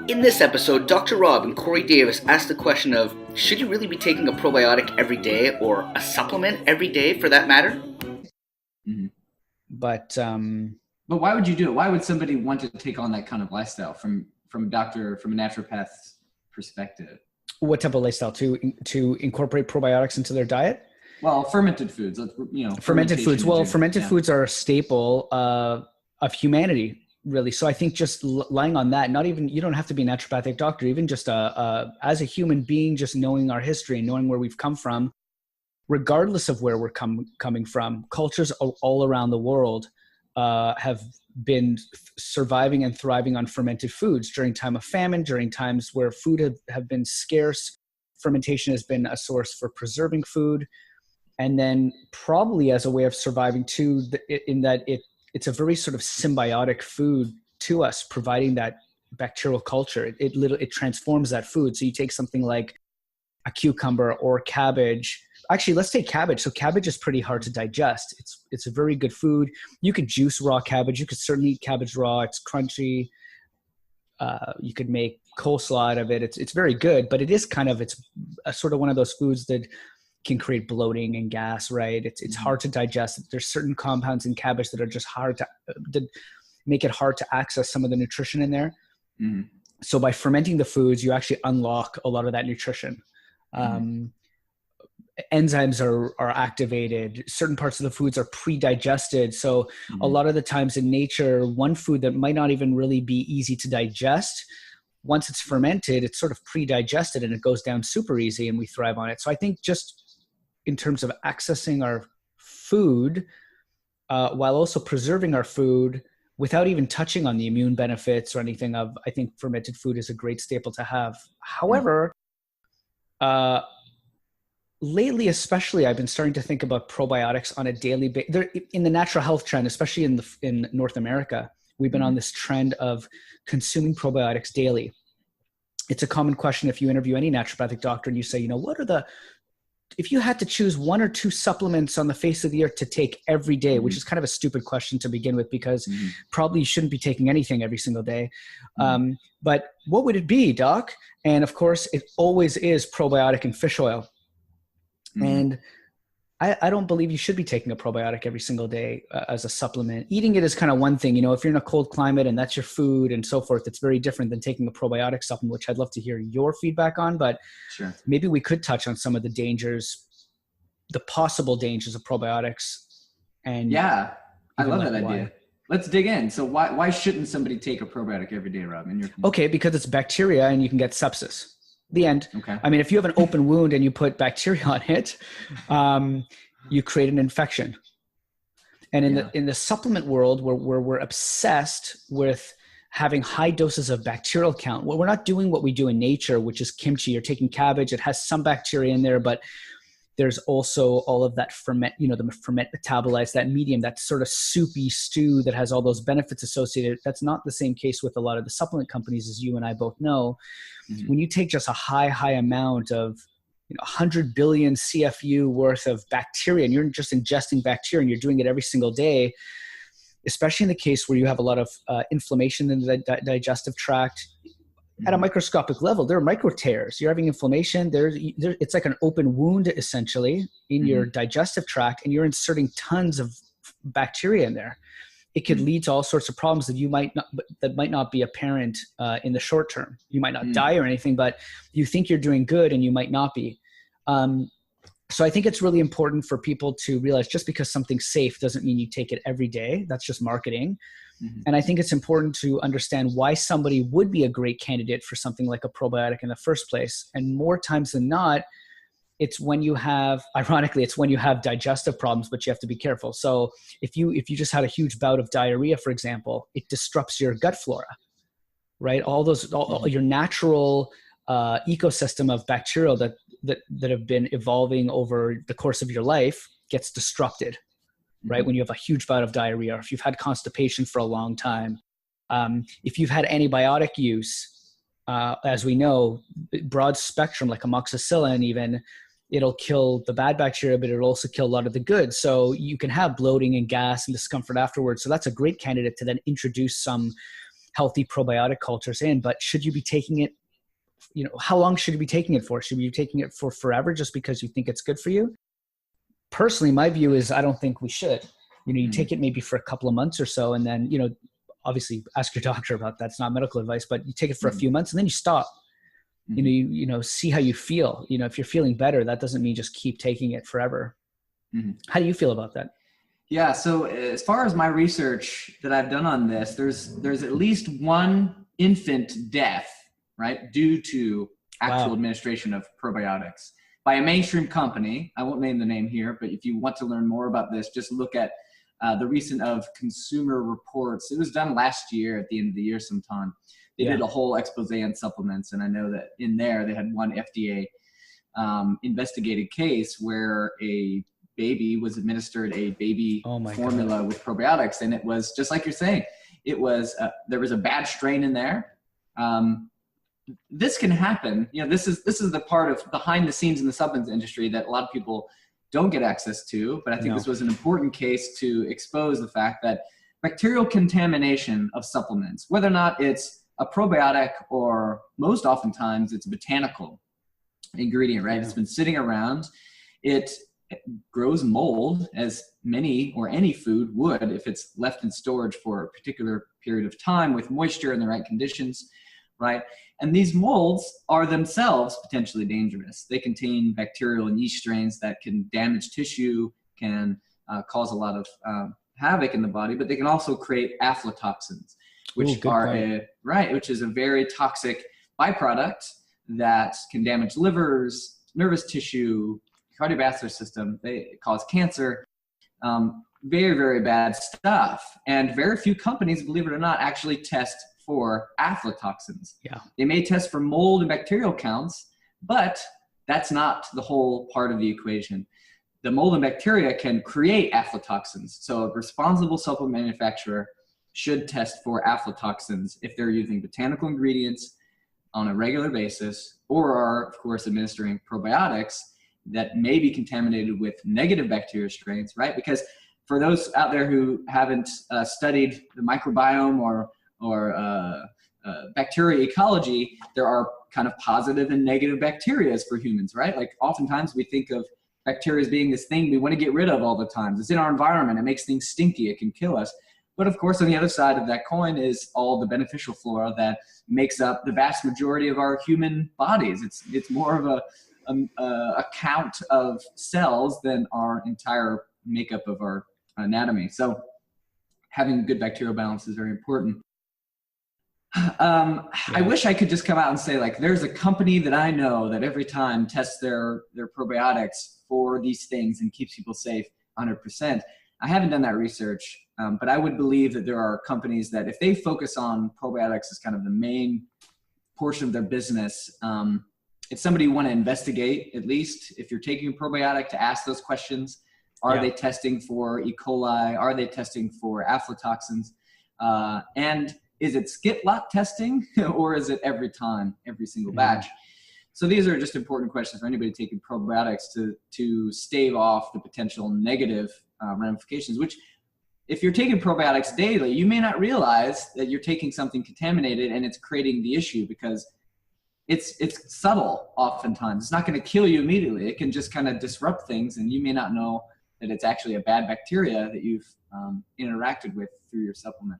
In this episode, Dr. Rob and Cory Davis asked the question of, should you really be taking a probiotic every day or a supplement every day for that matter? Mm-hmm. But why would you do it? Why would somebody want to take on that kind of lifestyle from a naturopath's perspective? What type of lifestyle? To incorporate probiotics into their diet? Well, fermented foods, fermented foods. Well, fermented foods are a staple of humanity, really. So I think just lying on that, you don't have to be a naturopathic doctor, even just as a human being, just knowing our history and knowing where we've come from, regardless of where we're coming from, cultures all around the world have been surviving and thriving on fermented foods during time of famine, during times where food have been scarce. Fermentation has been a source for preserving food. And then probably as a way of surviving too, in that it's a very sort of symbiotic food to us, providing that bacterial culture. It transforms that food. So you take something like a cucumber or cabbage. Actually, let's take cabbage. So cabbage is pretty hard to digest. It's a very good food. You could juice raw cabbage. You could certainly eat cabbage raw. It's crunchy. You could make coleslaw out of it. It's very good, but it's a sort of one of those foods that can create bloating and gas, right? It's hard to digest. There's certain compounds in cabbage that are just that make it hard to access some of the nutrition in there. Mm-hmm. So by fermenting the foods, you actually unlock a lot of that nutrition. Enzymes are activated. Certain parts of the foods are pre-digested. So a lot of the times in nature, one food that might not even really be easy to digest, once it's fermented, it's sort of pre-digested and it goes down super easy and we thrive on it. So I think just in terms of accessing our food, while also preserving our food without even touching on the immune benefits or anything I think fermented food is a great staple to have. However, lately, especially, I've been starting to think about probiotics on a daily basis. In the natural health trend, especially in North America, we've been on this trend of consuming probiotics daily. It's a common question if you interview any naturopathic doctor and you say, if you had to choose one or two supplements on the face of the earth to take every day, which is kind of a stupid question to begin with, because probably you shouldn't be taking anything every single day. But what would it be, doc? And of course, it always is probiotic and fish oil. And I don't believe you should be taking a probiotic every single day as a supplement. Eating it is kind of one thing, if you're in a cold climate and that's your food and so forth, it's very different than taking a probiotic supplement, which I'd love to hear your feedback on, but sure. Maybe we could touch on some of the possible dangers of probiotics. And yeah, I love that idea. Let's dig in. So why shouldn't somebody take a probiotic every day, Rob? Okay, because it's bacteria and you can get sepsis. The end. Okay. I mean, if you have an open wound and you put bacteria on it, you create an infection. And in the supplement world, where we're obsessed with having high doses of bacterial count, we're not doing what we do in nature, which is kimchi. You're taking cabbage; it has some bacteria in there, but there's also all of that ferment metabolites, that medium, that sort of soupy stew that has all those benefits associated. That's not the same case with a lot of the supplement companies, as you and I both know. When you take just a high amount of 100 billion CFU worth of bacteria, and you're just ingesting bacteria and you're doing it every single day, especially in the case where you have a lot of inflammation in the digestive tract, at a microscopic level, there are micro tears. You're having inflammation. It's like an open wound essentially in your digestive tract, and you're inserting tons of bacteria in there. It could lead to all sorts of problems that might not be apparent in the short term. You might not die or anything, but you think you're doing good and you might not be. So I think it's really important for people to realize just because something's safe doesn't mean you take it every day. That's just marketing. And I think it's important to understand why somebody would be a great candidate for something like a probiotic in the first place. And more times than not, ironically, it's when you have digestive problems, but you have to be careful. So if you just had a huge bout of diarrhea, for example, it disrupts your gut flora, right? All your natural ecosystem of bacteria that have been evolving over the course of your life gets disrupted, right? When you have a huge bout of diarrhea, or if you've had constipation for a long time, if you've had antibiotic use, as we know, broad spectrum, like amoxicillin even, it'll kill the bad bacteria, but it'll also kill a lot of the good. So you can have bloating and gas and discomfort afterwards. So that's a great candidate to then introduce some healthy probiotic cultures in, but should you be taking it, how long should you be taking it for? Should you be taking it for forever just because you think it's good for you? Personally, my view is I don't think we should. You take it maybe for a couple of months or so, and then, obviously ask your doctor about that. It's not medical advice, but you take it for a few months and then you stop. See how you feel. If you're feeling better, that doesn't mean just keep taking it forever. How do you feel about that? Yeah. So as far as my research that I've done on this, there's at least one infant death, right, due to actual administration of probiotics by a mainstream company. I won't name the name here, but if you want to learn more about this, just look at the recent of Consumer Reports. It was done last year at the end of the year sometime. They did a whole expose on supplements, and I know that in there they had one FDA investigated case where a baby was administered a baby formula with probiotics, and it was just like you're saying. It was there was a bad strain in there. This can happen. This is the part of behind the scenes in the supplements industry that a lot of people don't get access to, but I think this was an important case to expose the fact that bacterial contamination of supplements, whether or not it's a probiotic or most oftentimes it's a botanical ingredient, right? It's been sitting around. It grows mold, as many or any food would if it's left in storage for a particular period of time with moisture and the right conditions, right? And these molds are themselves potentially dangerous. They contain bacterial and yeast strains that can damage tissue, can cause a lot of havoc in the body, but they can also create aflatoxins, which which is a very toxic byproduct that can damage livers, nervous tissue, cardiovascular system. They cause cancer. Very, very bad stuff. And very few companies, believe it or not, actually test for aflatoxins. They may test for mold and bacterial counts, but that's not the whole part of the equation. The mold and bacteria can create aflatoxins. So a responsible supplement manufacturer should test for aflatoxins if they're using botanical ingredients on a regular basis, or are, of course, administering probiotics that may be contaminated with negative bacteria strains, right? Because for those out there who haven't studied the microbiome or bacteria ecology, there are kind of positive and negative bacteria for humans, right? Like oftentimes we think of bacteria as being this thing we want to get rid of all the time. It's in our environment. It makes things stinky. It can kill us. But of course, on the other side of that coin is all the beneficial flora that makes up the vast majority of our human bodies. It's more of a count of cells than our entire makeup of our anatomy. So having good bacterial balance is very important. I wish I could just come out and say, like, there's a company that I know that every time tests their probiotics for these things and keeps people safe 100%. I haven't done that research, but I would believe that there are companies that if they focus on probiotics as kind of the main portion of their business, it's somebody you want to investigate, at least if you're taking a probiotic, to ask those questions. Are they testing for E. coli? Are they testing for aflatoxins? And is it skip lot testing or is it every time, every single batch? So these are just important questions for anybody taking probiotics to stave off the potential negative ramifications, which if you're taking probiotics daily, you may not realize that you're taking something contaminated and it's creating the issue because it's subtle oftentimes. It's not going to kill you immediately. It can just kind of disrupt things and you may not know that it's actually a bad bacteria that you've interacted with through your supplement.